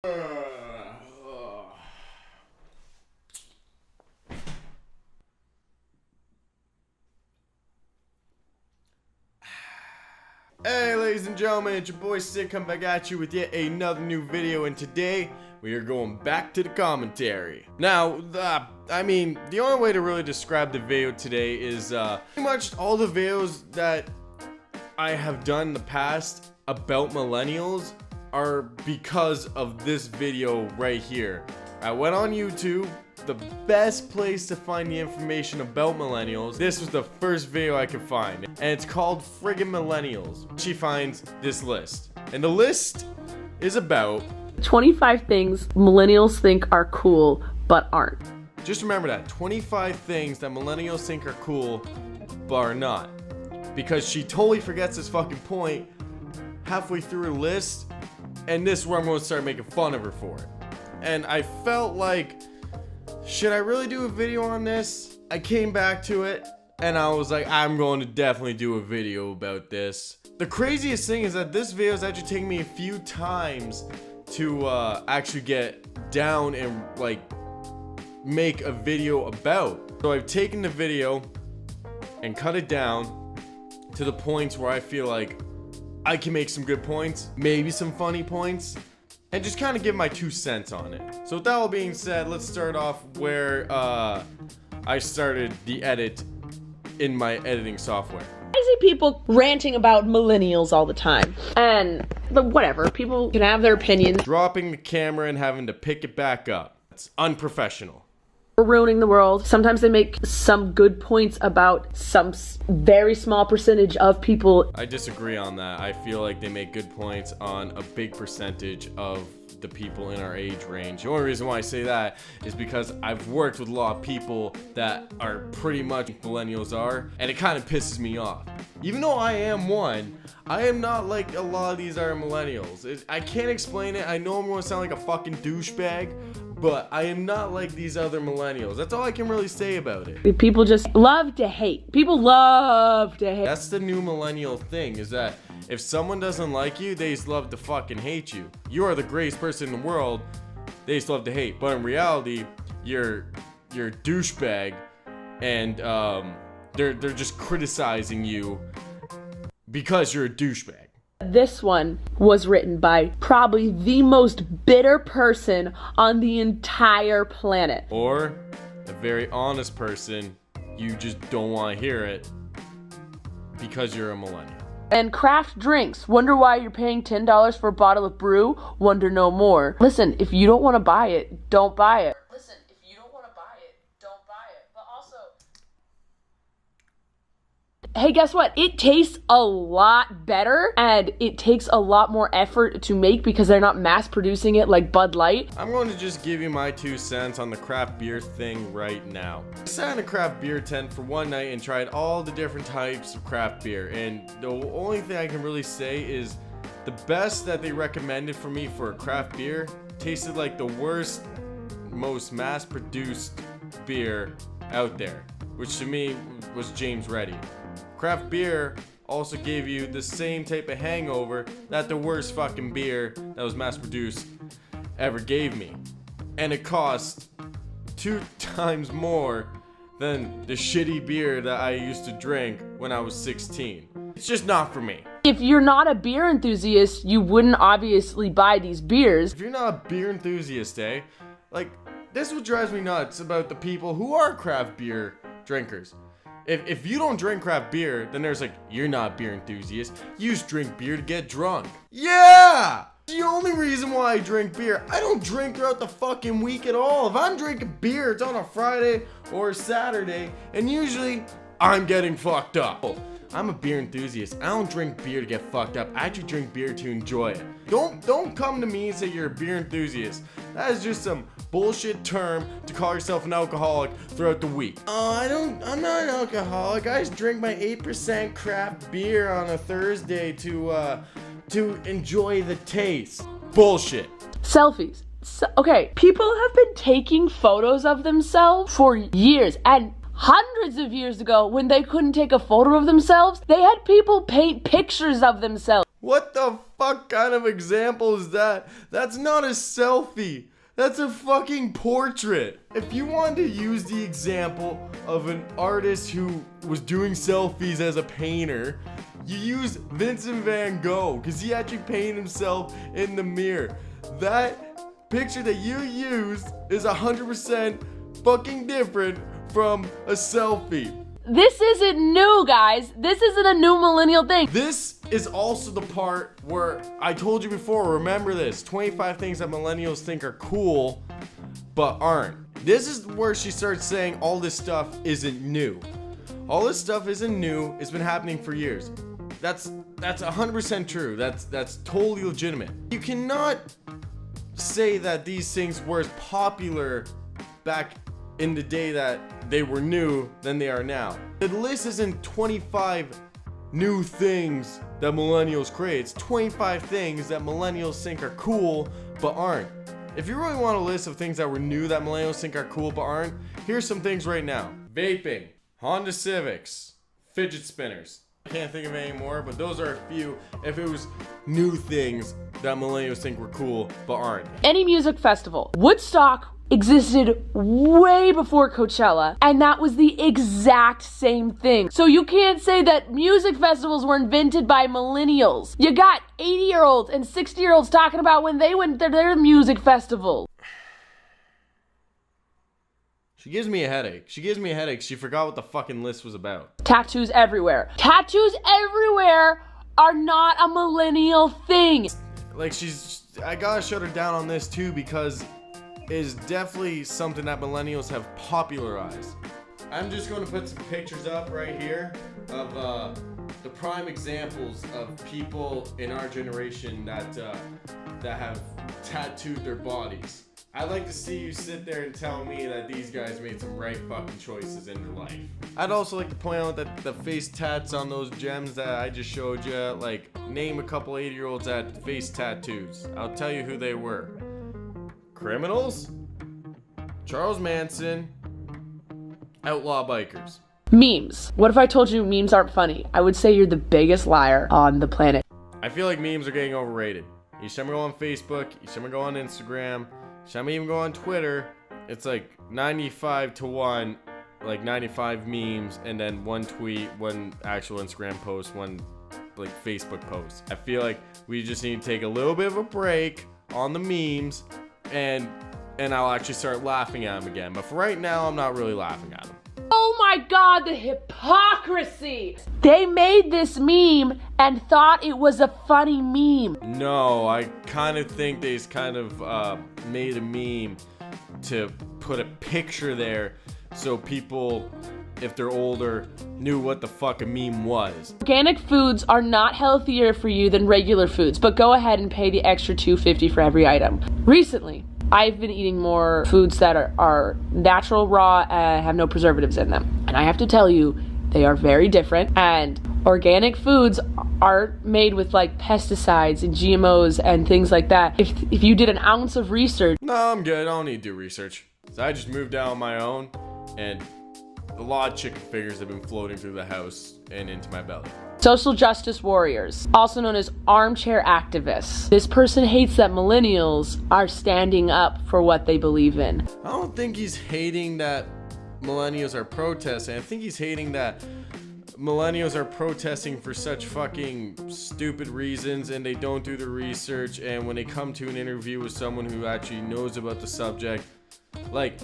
Hey ladies and gentlemen, it's your boy Stick coming back at you with yet another new video, and today we are going back to the commentary. Now, I mean, the only way to really describe the video today is pretty much all the videos that I have done in the past about millennials are because of this video right here. I went on YouTube, the best place to find the information about millennials. This was the first video I could find, and it's called friggin' Millennials. She finds this list, and the list is about 25 things millennials think are cool but aren't. Just remember that 25 things that millennials think are cool but are not, because she totally forgets this fucking point halfway through her list, and this is where I'm going to start making fun of her for it. And I felt like, should I really do a video on this? I came back to it and I was like, I'm going to definitely do a video about this. The craziest thing is that this video is actually taking me a few times to actually get down and like make a video about. So I've taken the video and cut it down to the points where I feel like I can make some good points, maybe some funny points, and just kind of give my 2 cents on it. So with that all being said, let's start off where I started the edit in my editing software. I see people ranting about millennials all the time, and whatever, people can have their opinions. Dropping the camera and having to pick it back up. It's unprofessional. We're ruining the world. Sometimes they make some good points about some very small percentage of people. I disagree on that. I feel like they make good points on a big percentage of the people in our age range. The only reason why I say that is because I've worked with a lot of people that are pretty much millennials are, and it kind of pisses me off. Even though I am one, I am not like a lot of these are millennials. I can't explain it. I know I'm going to sound like a fucking douchebag, but I am not like these other millennials. That's all I can really say about it. People just love to hate. People love to hate. That's the new millennial thing, is that if someone doesn't like you, they just love to fucking hate you. You are the greatest person in the world, they just love to hate. But in reality, you're a douchebag, and they're just criticizing you because you're a douchebag. This one was written by probably the most bitter person on the entire planet. Or a very honest person, you just don't want to hear it because you're a millennial. And craft drinks. Wonder why you're paying $10 for a bottle of brew? Wonder no more. Listen, if you don't want to buy it, don't buy it. Listen, if you don't want to buy it, don't buy it. But also, hey, guess what? It tastes a lot better, and it takes a lot more effort to make because they're not mass producing it like Bud Light. I'm going to just give you my 2 cents on the craft beer thing right now. I sat in a craft beer tent for one night and tried all the different types of craft beer, and the only thing I can really say is the best that they recommended for me for a craft beer tasted like the worst, most mass-produced beer out there, which to me was James Reddy. Craft beer also gave you the same type of hangover that the worst fucking beer that was mass produced ever gave me. And it cost 2 times more than the shitty beer that I used to drink when I was 16. It's just not for me. If you're not a beer enthusiast, you wouldn't obviously buy these beers. If you're not a beer enthusiast, like, this is what drives me nuts about the people who are craft beer drinkers. If you don't drink craft beer, then there's like, you're not a beer enthusiast. You just drink beer to get drunk. Yeah! The only reason why I drink beer, I don't drink throughout the fucking week at all. If I'm drinking beer, it's on a Friday or a Saturday, and usually I'm getting fucked up. I'm a beer enthusiast. I don't drink beer to get fucked up. I actually drink beer to enjoy it. Don't come to me and say you're a beer enthusiast. That is just some bullshit term to call yourself an alcoholic throughout the week. I'm not an alcoholic. I just drink my 8% craft beer on a Thursday to enjoy the taste. Bullshit. Selfies. Okay, people have been taking photos of themselves for years, and hundreds of years ago, when they couldn't take a photo of themselves, they had people paint pictures of themselves. What the fuck kind of example is that? That's not a selfie. That's a fucking portrait. If you wanted to use the example of an artist who was doing selfies as a painter, you use Vincent van Gogh because he actually painted himself in the mirror. That picture that you used is 100% fucking different from a selfie. This isn't new, guys. This isn't a new millennial thing. This is also the part where I told you before, remember this, 25 things that millennials think are cool, but aren't. This is where she starts saying all this stuff isn't new. All this stuff isn't new, it's been happening for years. That's 100% true, that's totally legitimate. You cannot say that these things were as popular back in the day that they were new than they are now. The list isn't 25 new things that millennials create. It's 25 things that millennials think are cool but aren't. If you really want a list of things that were new that millennials think are cool but aren't, here's some things right now. Vaping, Honda Civics, fidget spinners. I can't think of any more, but those are a few if it was new things that millennials think were cool but aren't. Any music festival. Woodstock existed way before Coachella, and that was the exact same thing. So you can't say that music festivals were invented by millennials. You got 80-year-olds and 60-year-olds talking about when they went to their music festival. She gives me a headache. She forgot what the fucking list was about. Tattoos everywhere. Tattoos everywhere are not a millennial thing. Like I gotta shut her down on this too because is definitely something that millennials have popularized. I'm just going to put some pictures up right here of the prime examples of people in our generation that have tattooed their bodies. I'd like to see you sit there and tell me that these guys made some right fucking choices in their life. I'd also like to point out that the face tats on those gems that I just showed you, like name a couple 80-year-olds that had face tattoos. I'll tell you who they were. Criminals, Charles Manson, outlaw bikers. Memes. What if I told you memes aren't funny? I would say you're the biggest liar on the planet. I feel like memes are getting overrated. You see me go on Facebook, you see me go on Instagram, you see me even go on Twitter. It's like 95 to 1, like 95 memes, and then one tweet, one actual Instagram post, one like Facebook post. I feel like we just need to take a little bit of a break on the memes and I'll actually start laughing at them again. But for right now, I'm not really laughing at them. Oh my god, the hypocrisy! They made this meme and thought it was a funny meme. No, I kind of think they just kind of made a meme to put a picture there so people, if they're older, knew what the fuck a meme was. Organic foods are not healthier for you than regular foods, but go ahead and pay the extra $2.50 for every item. Recently, I've been eating more foods that are natural, raw, and have no preservatives in them. And I have to tell you, they are very different. And organic foods are made with like pesticides and GMOs and things like that. If you did an ounce of research... No, I'm good. I don't need to do research. So I just moved out on my own, and a lot of chicken fingers have been floating through the house and into my belly. Social justice warriors, also known as armchair activists. This person hates that millennials are standing up for what they believe in. I don't think he's hating that millennials are protesting. I think he's hating that millennials are protesting for such fucking stupid reasons and they don't do the research, and when they come to an interview with someone who actually knows about the subject, like,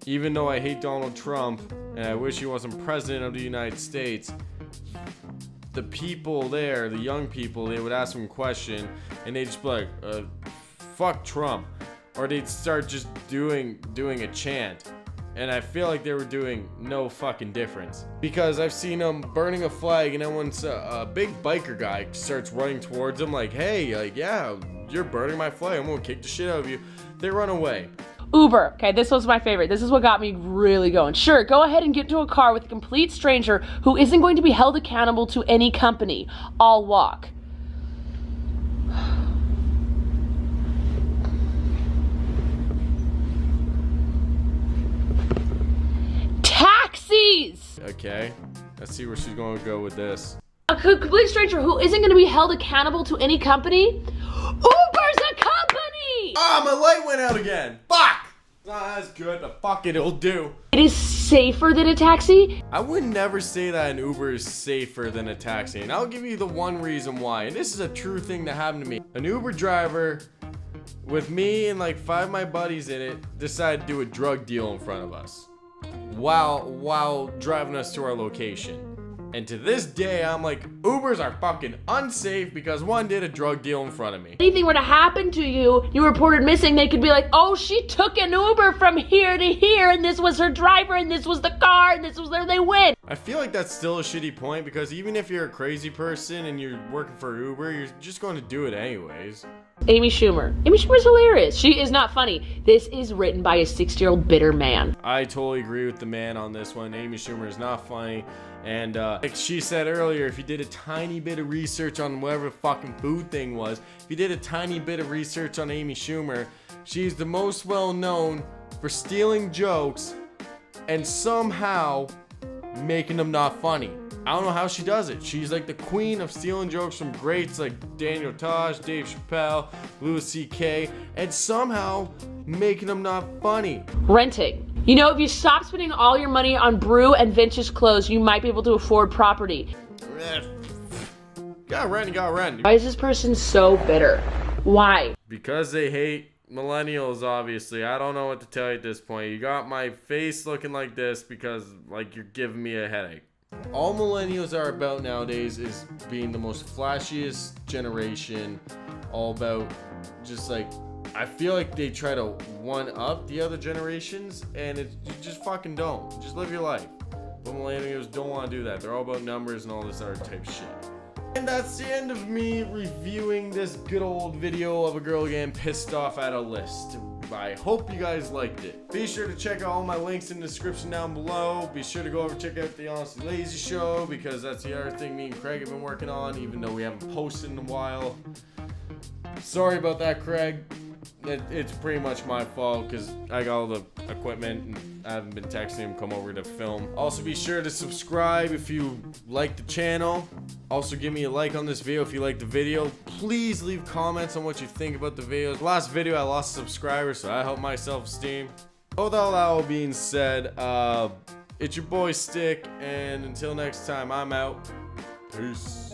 even though I hate Donald Trump and I wish he wasn't president of the United States, the people there, the young people, they would ask him a question and they'd just be like, fuck Trump. Or they'd start just doing a chant. And I feel like they were doing no fucking difference. Because I've seen them burning a flag, and then once a big biker guy starts running towards them like, hey, like, yeah, you're burning my flag, I'm gonna kick the shit out of you, they run away. Uber. Okay, this was my favorite. This is what got me really going. Sure, go ahead and get into a car with a complete stranger who isn't going to be held accountable to any company. I'll walk. Taxis! Okay, let's see where she's gonna go with this. A complete stranger who isn't going to be held accountable to any company. Uber's a company! Ah, my light went out again. Fuck! Ah, that's good, but fuck it, it'll do. It is safer than a taxi. I would never say that an Uber is safer than a taxi, and I'll give you the one reason why. And this is a true thing that happened to me. An Uber driver, with me and like 5 of my buddies in it, decided to do a drug deal in front of us while driving us to our location. And to this day, I'm like, Ubers are fucking unsafe because one did a drug deal in front of me. Anything were to happen to you, you reported missing, they could be like, oh, she took an Uber from here to here, and this was her driver, and this was the car, and this was where they went. I feel like that's still a shitty point because even if you're a crazy person and you're working for Uber, you're just going to do it anyways. Amy Schumer. Amy Schumer's hilarious. She is not funny. This is written by a 60-year-old bitter man. I totally agree with the man on this one. Amy Schumer is not funny. And like she said earlier, if you did a tiny bit of research on whatever the fucking food thing was, if you did a tiny bit of research on Amy Schumer, she's the most well known for stealing jokes and somehow making them not funny. I don't know how she does it. She's like the queen of stealing jokes from greats like Daniel Tosh, Dave Chappelle, Louis C.K., and somehow making them not funny. Renting. You know, if you stop spending all your money on brew and vintage clothes, you might be able to afford property. Got rent. Why is this person so bitter? Why? Because they hate millennials, obviously. I don't know what to tell you at this point. You got my face looking like this because, like, you're giving me a headache. All millennials are about nowadays is being the most flashiest generation. All about just like, I feel like they try to one up the other generations, and you just fucking don't. Just live your life. But millennials don't want to do that. They're all about numbers and all this other type of shit. And that's the end of me reviewing this good old video of a girl getting pissed off at a list. I hope you guys liked it. Be sure to check out all my links in the description down below. Be sure to go over and check out the Honestly Lazy show because that's the other thing me and Craig have been working on, even though we haven't posted in a while. Sorry about that, Craig. It's pretty much my fault because I got all the equipment and I haven't been texting him come over to film. Also, be sure to subscribe if you like the channel. Also, give me a like on this video if you like the video. Please leave comments on what you think about the videos. Last video, I lost a subscriber, so I helped my self-esteem. With all that being said, it's your boy Stick, and until next time, I'm out. Peace.